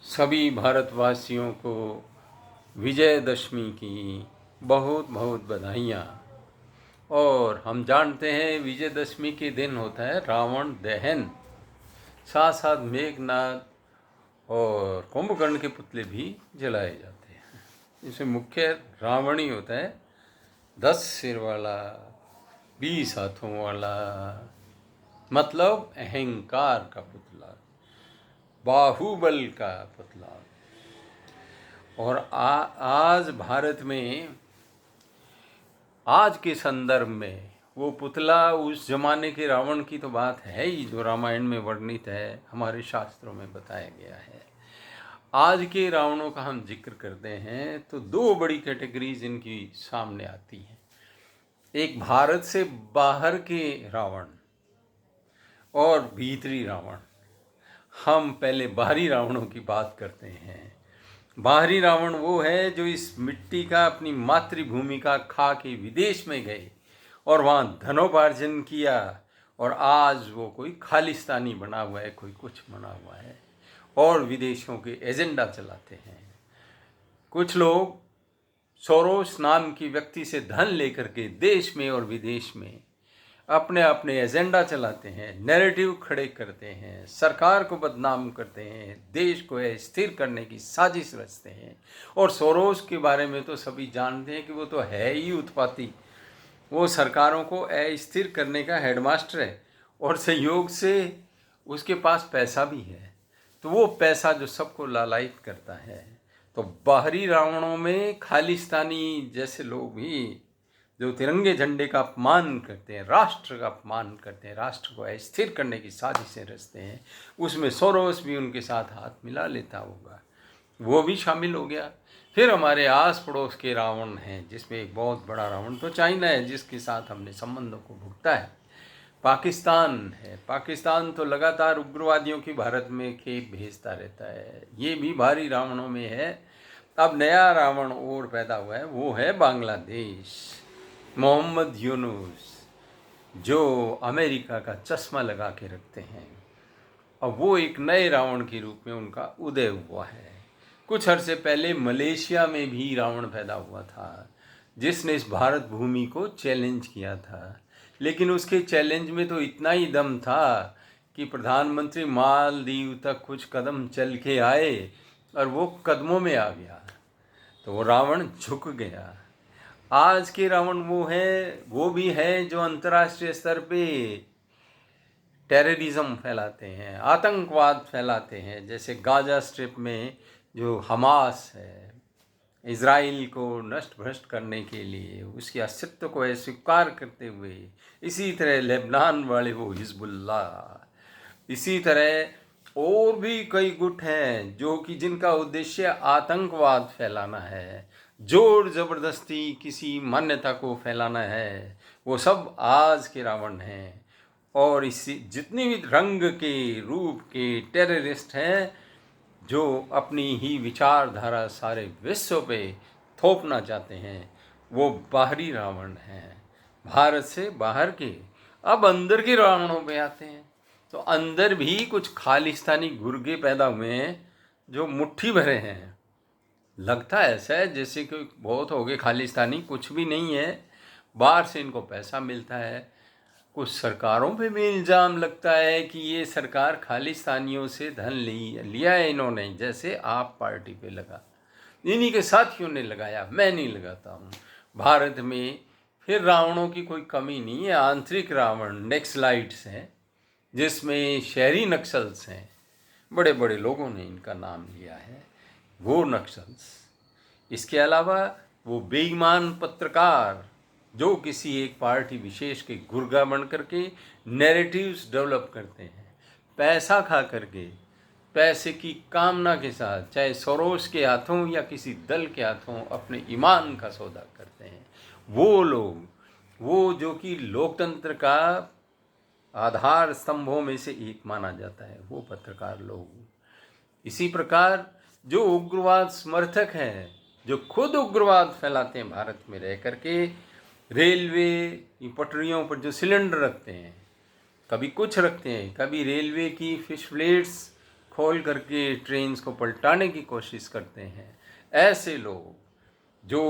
सभी भारतवासियों को विजयदशमी की बहुत बहुत बधाइयाँ। और हम जानते हैं विजयदशमी के दिन होता है रावण दहन। साथ साथ मेघनाद और कुंभकर्ण के पुतले भी जलाए जाते हैं। इसमें मुख्य रावण ही होता है, 10 सिर वाला, 20 हाथों वाला, मतलब अहंकार का पुतला, बाहुबल का पुतला। और आज भारत में आज के संदर्भ में वो पुतला उस जमाने के रावण की तो बात है ही, जो रामायण में वर्णित है, हमारे शास्त्रों में बताया गया है। आज के रावणों का हम जिक्र करते हैं तो दो बड़ी कैटेगरीज इनकी सामने आती हैं। एक भारत से बाहर के रावण और भीतरी रावण। हम पहले बाहरी रावणों की बात करते हैं। बाहरी रावण वो है जो इस मिट्टी का, अपनी मातृभूमि का खा के विदेश में गए और वहाँ धनोपार्जन किया, और आज वो कोई खालिस्तानी बना हुआ है, कोई कुछ बना हुआ है और विदेशों के एजेंडा चलाते हैं। कुछ लोग सोरोस नाम की व्यक्ति से धन लेकर के देश में और विदेश में अपने अपने एजेंडा चलाते हैं, नैरेटिव खड़े करते हैं, सरकार को बदनाम करते हैं, देश को स्थिर करने की साजिश रचते हैं। और सोरोस के बारे में तो सभी जानते हैं कि वो तो है ही उत्पाती। वो सरकारों को अस्थिर करने का हेडमास्टर है, और संयोग से उसके पास पैसा भी है। तो वो पैसा जो सबको लालायित करता है। तो बाहरी रावणों में खालिस्तानी जैसे लोग भी, जो तिरंगे झंडे का अपमान करते हैं, राष्ट्र का अपमान करते हैं, राष्ट्र को अस्थिर करने की साजिशें रचते हैं, उसमें सोरोस भी उनके साथ हाथ मिला लेता होगा, वो भी शामिल हो गया। फिर हमारे आस पड़ोस के रावण हैं, जिसमें एक बहुत बड़ा रावण तो चाइना है, जिसके साथ हमने संबंधों को भुगता है। पाकिस्तान है। पाकिस्तान तो लगातार उग्रवादियों की भारत में खेप भेजता रहता है, ये भी भारी रावणों में है। अब नया रावण और पैदा हुआ है, वो है बांग्लादेश। मोहम्मद यूनुस, जो अमेरिका का चश्मा लगा के रखते हैं, अब वो एक नए रावण के रूप में उनका उदय हुआ है। कुछ अरसे पहले मलेशिया में भी रावण पैदा हुआ था, जिसने इस भारत भूमि को चैलेंज किया था। लेकिन उसके चैलेंज में तो इतना ही दम था कि प्रधानमंत्री मालदीव तक कुछ कदम चल के आए और वो कदमों में आ गया, तो वो रावण झुक गया। आज के रावण वो भी हैं जो अंतर्राष्ट्रीय स्तर पे टेररिज्म फैलाते हैं, आतंकवाद फैलाते हैं। जैसे गाजा स्ट्रिप में जो हमास है, इज़राइल को नष्ट भ्रष्ट करने के लिए उसके अस्तित्व को अस्वीकार करते हुए, इसी तरह लेबनान वाले वो हिजबुल्लाह, इसी तरह और भी कई गुट हैं जो कि जिनका उद्देश्य आतंकवाद फैलाना है, जोर ज़बरदस्ती किसी मान्यता को फैलाना है। वो सब आज के रावण हैं। और इसी जितने भी रंग के, रूप के टेररिस्ट हैं, जो अपनी ही विचारधारा सारे विश्व पे थोपना चाहते हैं, वो बाहरी रावण हैं, भारत से बाहर के। अब अंदर के रावणों पे आते हैं, तो अंदर भी कुछ खालिस्तानी गुर्गे पैदा हुए हैं जो मुट्ठी भरे हैं। लगता ऐसा है जैसे कि बहुत हो गए खालिस्तानी, कुछ भी नहीं है। बाहर से इनको पैसा मिलता है। कुछ सरकारों पे भी इल्ज़ाम लगता है कि ये सरकार खालिस्तानियों से धन लिया है इन्होंने, जैसे आप पार्टी पे लगा, इन्हीं के साथियों ने लगाया, मैं नहीं लगाता हूँ। भारत में फिर रावणों की कोई कमी नहीं है। आंतरिक रावण नेक्सलाइट्स हैं, जिसमें शहरी नक्सल्स हैं, बड़े बड़े लोगों ने इनका नाम लिया है, वो नक्सल्स। इसके अलावा वो बेईमान पत्रकार जो किसी एक पार्टी विशेष के गुर्गा बन करके नैरेटिव्स डेवलप करते हैं, पैसा खा करके, पैसे की कामना के साथ, चाहे सोरोस के हाथों या किसी दल के हाथों, अपने ईमान का सौदा करते हैं। वो लोग, वो जो कि लोकतंत्र का आधार स्तंभों में से एक माना जाता है, वो पत्रकार लोग। इसी प्रकार जो उग्रवाद समर्थक हैं, जो खुद उग्रवाद फैलाते हैं भारत में रह करके, रेलवे की पटरियों पर जो सिलेंडर रखते हैं, कभी कुछ रखते हैं, कभी रेलवे की फिश प्लेट्स खोल करके ट्रेन्स को पलटाने की कोशिश करते हैं, ऐसे लोग जो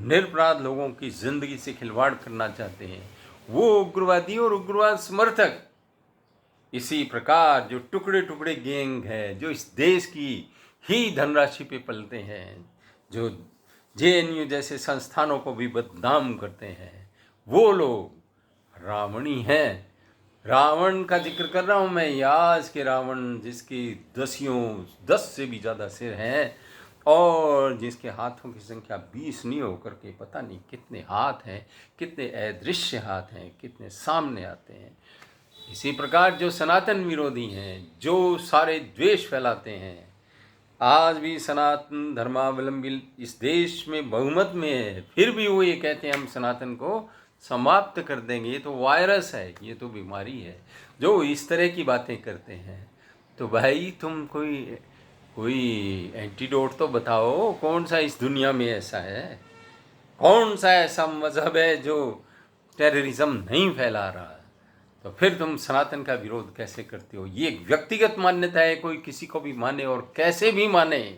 निरपराध लोगों की ज़िंदगी से खिलवाड़ करना चाहते हैं, वो उग्रवादी और उग्रवाद समर्थक इसी प्रकार जो टुकड़े टुकड़े गैंग है, जो इस देश की ही धनराशि पे पलते हैं, जो जेएनयू जैसे संस्थानों को भी बदनाम करते हैं, वो लोग रावणी हैं। रावण का जिक्र कर रहा हूँ मैं, याज के रावण जिसकी 10 से भी ज़्यादा सिर हैं और जिसके हाथों की संख्या 20 नहीं होकर के पता नहीं कितने हाथ हैं, कितने अदृश्य हाथ हैं, कितने सामने आते हैं। इसी प्रकार जो सनातन विरोधी हैं, जो सारे द्वेष फैलाते हैं, आज भी सनातन धर्मावलंबी इस देश में बहुमत में है, फिर भी वो ये कहते हैं हम सनातन को समाप्त कर देंगे। ये तो वायरस है, ये तो बीमारी है। जो इस तरह की बातें करते हैं, तो भाई तुम कोई एंटीडोट तो बताओ, कौन सा इस दुनिया में ऐसा है, कौन सा ऐसा मजहब है जो टेररिज्म नहीं फैला रहा है? तो फिर तुम सनातन का विरोध कैसे करते हो? ये एक व्यक्तिगत मान्यता है, कोई किसी को भी माने और कैसे भी माने।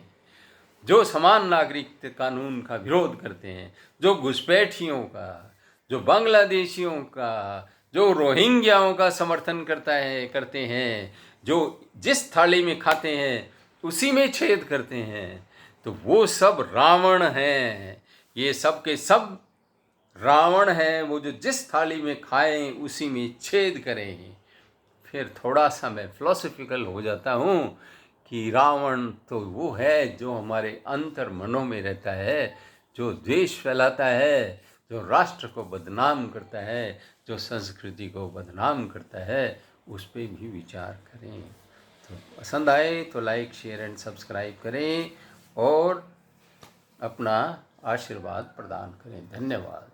जो समान नागरिक कानून का विरोध करते हैं, जो घुसपैठियों का, जो बांग्लादेशियों का, जो रोहिंग्याओं का समर्थन करते हैं, जो जिस थाली में खाते हैं उसी में छेद करते हैं, तो वो सब रावण हैं। ये सब के सब रावण हैं, वो जो जिस थाली में खाएं उसी में छेद करें। फिर थोड़ा सा मैं फिलोसफिकल हो जाता हूँ कि रावण तो वो है जो हमारे अंतर मनों में रहता है, जो द्वेष फैलाता है, जो राष्ट्र को बदनाम करता है, जो संस्कृति को बदनाम करता है, उस पर भी विचार करें। तो पसंद आए तो लाइक, शेयर एंड सब्सक्राइब करें और अपना आशीर्वाद प्रदान करें। धन्यवाद।